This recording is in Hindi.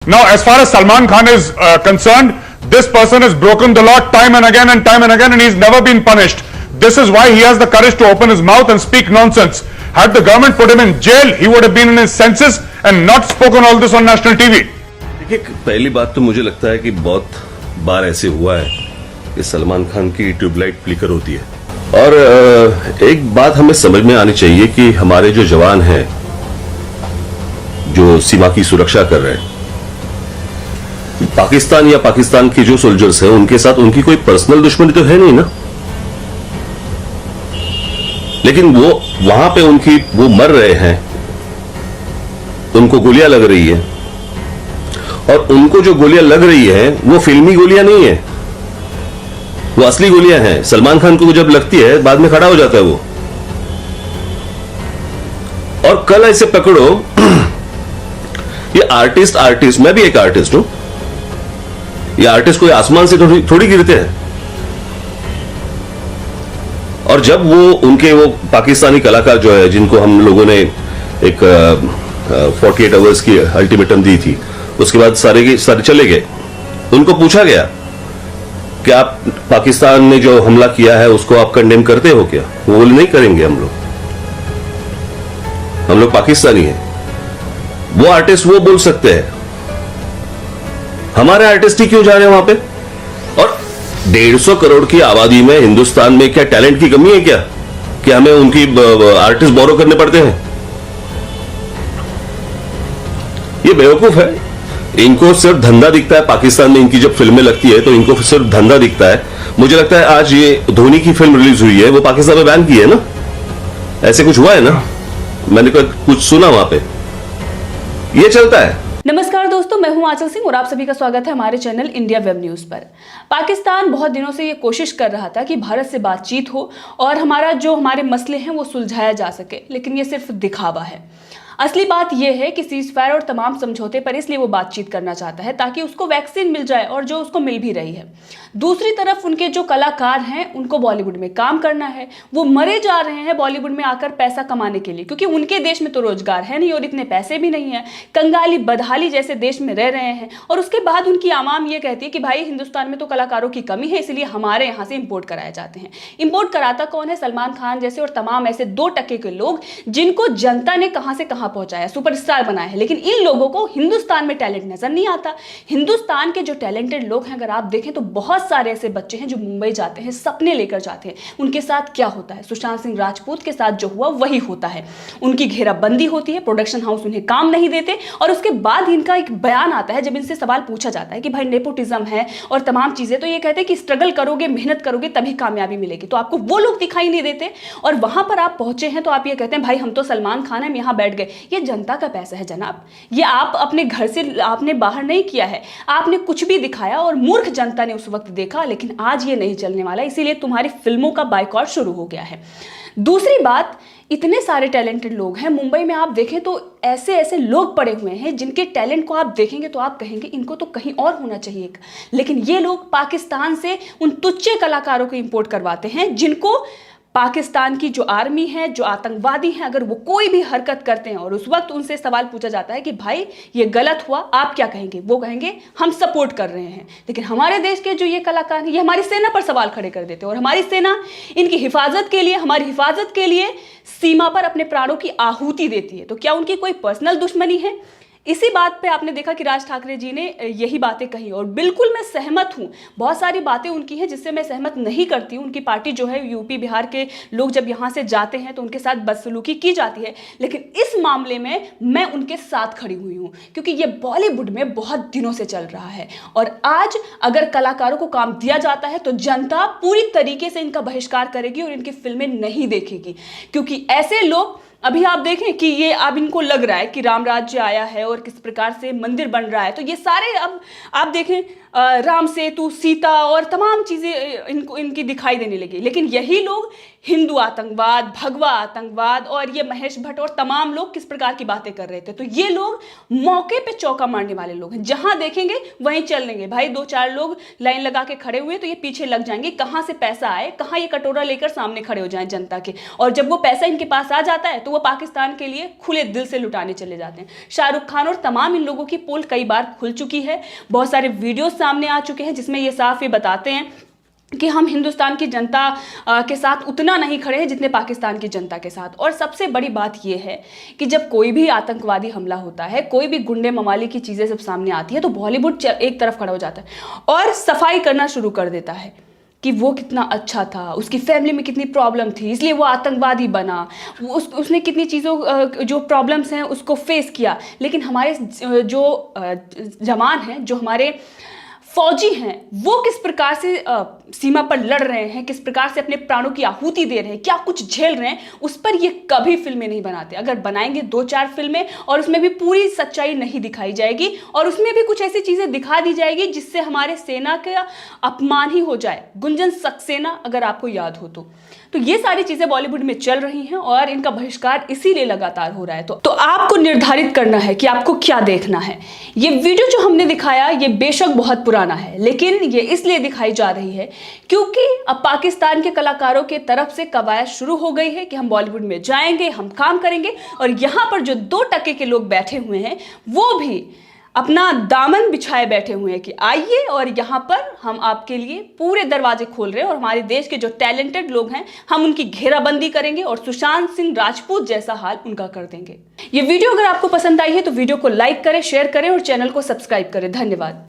Now, as far as Salman Khan is concerned, this person has broken the law time and again and time and again, and he's never been punished. This is why he has the courage to open his mouth and speak nonsense. Had the government put him in jail, he would have been in his senses and not spoken all this on national TV. देखिए, पहली बात तो मुझे लगता है कि बहुत बार ऐसे हुआ है कि सलमान खान की ट्यूबलाइट फ्लिकर होती है। और एक बात हमें समझ में आनी चाहिए कि हमारे जो जवान हैं, जो सीमा की सुरक्षा कर रहे हैं, पाकिस्तान या पाकिस्तान के जो सोल्जर्स हैं, उनके साथ उनकी कोई पर्सनल दुश्मनी तो है नहीं ना। लेकिन वो वहां पे वो मर रहे हैं, उनको गोलियां लग रही है, और उनको जो गोलियां लग रही है वो फिल्मी गोलियां नहीं है, वो असली गोलियां हैं। सलमान खान को जब लगती है बाद में खड़ा हो जाता है वो। और कल ऐसे पकड़ो, ये आर्टिस्ट, मैं भी एक आर्टिस्ट हूं। ये आर्टिस्ट कोई आसमान से थोड़ी गिरते हैं। और जब वो पाकिस्तानी कलाकार जो है, जिनको हम लोगों ने एक 48 आवर्स की अल्टीमेटम दी थी, उसके बाद सारे चले गए। उनको पूछा गया कि आप पाकिस्तान ने जो हमला किया है उसको आप कंडेम करते हो क्या? वो बोले नहीं करेंगे, हम लोग पाकिस्तानी हैं। वो आर्टिस्ट वो बोल सकते हैं, हमारे आर्टिस्ट ही क्यों जा रहे हैं वहां पे? और 150 करोड़ की आबादी में हिंदुस्तान में क्या टैलेंट की कमी है क्या कि हमें उनकी आर्टिस्ट बोरो करने पड़ते हैं? ये बेवकूफ है। इनको सिर्फ धंधा दिखता है। पाकिस्तान में इनकी जब फिल्में लगती है तो इनको सिर्फ धंधा दिखता है। मुझे लगता है आज ये धोनी की फिल्म रिलीज हुई है, वो पाकिस्तान में बैन की है ना, ऐसे कुछ हुआ है ना, मैंने कुछ सुना वहां पे, ये चलता है। नमस्कार दोस्तों, मैं हूं आंचल सिंह और आप सभी का स्वागत है हमारे चैनल इंडिया वेब न्यूज पर। पाकिस्तान बहुत दिनों से ये कोशिश कर रहा था कि भारत से बातचीत हो और हमारे मसले हैं वो सुलझाया जा सके, लेकिन ये सिर्फ दिखावा है। असली बात यह है कि सीज फायर और तमाम समझौते पर इसलिए वो बातचीत करना चाहता है ताकि उसको वैक्सीन मिल जाए, और जो उसको मिल भी रही है। दूसरी तरफ उनके जो कलाकार हैं उनको बॉलीवुड में काम करना है, वो मरे जा रहे हैं बॉलीवुड में आकर पैसा कमाने के लिए, क्योंकि उनके देश में तो रोजगार है नहीं और इतने पैसे भी नहीं है। कंगाली बदहाली जैसे देश में रह रहे हैं, और उसके बाद उनकी आवाम ये कहती है कि भाई हिंदुस्तान में तो कलाकारों की कमी है, इसलिए हमारे यहाँ से इम्पोर्ट कराए जाते हैं। इम्पोर्ट कराता कौन है? सलमान खान जैसे और तमाम ऐसे 2% के लोग जिनको जनता ने कहां से कहां पहुंचाया, सुपरस्टार बनाया है। लेकिन इन लोगों को हिंदुस्तान में टैलेंट नजर नहीं आता। हिंदुस्तान के जो टैलेंटेड लोग हैं, अगर आप देखें तो बहुत सारे ऐसे बच्चे हैं जो मुंबई जाते हैं, सपने लेकर जाते हैं। उनके साथ क्या होता है? सुशांत सिंह राजपूत के साथ जो हुआ वही होता है। उनकी घेराबंदी होती है, प्रोडक्शन हाउस उन्हें काम नहीं देते, और उसके बाद इनका एक बयान आता है जब इनसे सवाल पूछा जाता है कि भाई नेपोटिज्म है और तमाम चीजें, तो ये कहते हैं कि स्ट्रगल करोगे, मेहनत करोगे तभी कामयाबी मिलेगी। तो आपको वो लोग दिखाई नहीं देते, और वहां पर आप पहुंचे हैं तो आप ये कहते हैं भाई हम तो सलमान खान है, हम यहां बैठ गए। ये जनता का पैसा है जनाब, ये आप अपने घर से आपने बाहर नहीं किया है। आपने कुछ भी दिखाया और मूर्ख जनता ने उस वक्त देखा, लेकिन आज ये नहीं चलने वाला, इसीलिए तुम्हारी फिल्मों का बायकॉट शुरू हो गया है। दूसरी बात, इतने सारे टैलेंटेड लोग हैं मुंबई में, आप देखें तो ऐसे ऐसे लोग पड़े हुए हैं जिनके टैलेंट को आप देखेंगे तो आप कहेंगे इनको तो कहीं और होना चाहिए। लेकिन ये लोग पाकिस्तान से उन तुच्चे कलाकारों को इंपोर्ट करवाते हैं जिनको पाकिस्तान की जो आर्मी है, जो आतंकवादी हैं, अगर वो कोई भी हरकत करते हैं और उस वक्त उनसे सवाल पूछा जाता है कि भाई ये गलत हुआ, आप क्या कहेंगे? वो कहेंगे हम सपोर्ट कर रहे हैं। लेकिन हमारे देश के जो ये कलाकार हैं, ये हमारी सेना पर सवाल खड़े कर देते हैं, और हमारी सेना इनकी हिफाजत के लिए, हमारी हिफाजत के लिए सीमा पर अपने प्राणों की आहुति देती है। तो क्या उनकी कोई पर्सनल दुश्मनी है? इसी बात पे आपने देखा कि राज ठाकरे जी ने यही बातें कही, और बिल्कुल मैं सहमत हूं। बहुत सारी बातें उनकी हैं जिससे मैं सहमत नहीं करती हूं। उनकी पार्टी जो है, यूपी बिहार के लोग जब यहां से जाते हैं तो उनके साथ बदसलूकी की जाती है, लेकिन इस मामले में मैं उनके साथ खड़ी हुई हूं, क्योंकि ये बॉलीवुड में बहुत दिनों से चल रहा है। और आज अगर कलाकारों को काम दिया जाता है तो जनता पूरी तरीके से इनका बहिष्कार करेगी और इनकी फिल्में नहीं देखेगी, क्योंकि ऐसे लोग, अभी आप देखें कि ये अब इनको लग रहा है कि राम राज्य आया है और किस प्रकार से मंदिर बन रहा है, तो ये सारे अब आप देखें राम सेतु, सीता और तमाम चीज़ें इनकी दिखाई देने लगी। लेकिन यही लोग हिंदू आतंकवाद, भगवा आतंकवाद, और ये महेश भट्ट और तमाम लोग किस प्रकार की बातें कर रहे थे। तो ये लोग मौके पे चौका मारने वाले लोग हैं, जहां देखेंगे वहीं चल लेंगे। भाई 2-4 लोग लाइन लगा के खड़े हुए तो ये पीछे लग जाएंगे, कहां से पैसा आए, कहां ये कटोरा लेकर सामने खड़े हो जाएं जनता के। और जब वो पैसा इनके पास आ जाता है तो वो पाकिस्तान के लिए खुले दिल से लुटाने चले जाते हैं। शाहरुख खान और तमाम इन लोगों की पोल कई बार खुल चुकी है, बहुत सारे वीडियो सामने आ चुके हैं जिसमें ये साफ ये बताते हैं कि हम हिंदुस्तान की जनता के साथ उतना नहीं खड़े हैं जितने पाकिस्तान की जनता के साथ। और सबसे बड़ी बात यह है कि जब कोई भी आतंकवादी हमला होता है, कोई भी गुंडे मवाली की चीज़ें जब सामने आती है तो बॉलीवुड एक तरफ खड़ा हो जाता है और सफाई करना शुरू कर देता है कि वो कितना अच्छा था, उसकी फैमिली में कितनी प्रॉब्लम थी इसलिए वो आतंकवादी बना, उसने कितनी चीज़ों जो प्रॉब्लम्स हैं उसको फेस किया। लेकिन हमारे जो जवान हैं, जो हमारे फौजी हैं, वो किस प्रकार से सीमा पर लड़ रहे हैं, किस प्रकार से अपने प्राणों की आहुति दे रहे हैं, क्या कुछ झेल रहे हैं, उस पर ये कभी फिल्में नहीं बनाते। अगर बनाएंगे 2-4 फिल्में और उसमें भी पूरी सच्चाई नहीं दिखाई जाएगी और उसमें भी कुछ ऐसी चीज़ें दिखा दी जाएगी जिससे हमारे सेना का अपमान ही हो जाए। गुंजन सक्सेना अगर आपको याद हो तो ये सारी चीज़ें बॉलीवुड में चल रही हैं और इनका बहिष्कार इसीलिए लगातार हो रहा है। तो आपको निर्धारित करना है कि आपको क्या देखना है। ये वीडियो जो हमने दिखाया ये बेशक बहुत पुराना है, लेकिन ये इसलिए दिखाई जा रही है क्योंकि अब पाकिस्तान के कलाकारों के तरफ से कवायद शुरू हो गई है कि हम बॉलीवुड में जाएंगे, हम काम करेंगे। और यहाँ पर जो 2% के लोग बैठे हुए हैं वो भी अपना दामन बिछाए बैठे हुए हैं कि आइए और यहाँ पर हम आपके लिए पूरे दरवाजे खोल रहे हैं और हमारे देश के जो टैलेंटेड लोग हैं हम उनकी घेराबंदी करेंगे और सुशांत सिंह राजपूत जैसा हाल उनका कर देंगे। ये वीडियो अगर आपको पसंद आई है तो वीडियो को लाइक करें, शेयर करें और चैनल को सब्सक्राइब करें। धन्यवाद।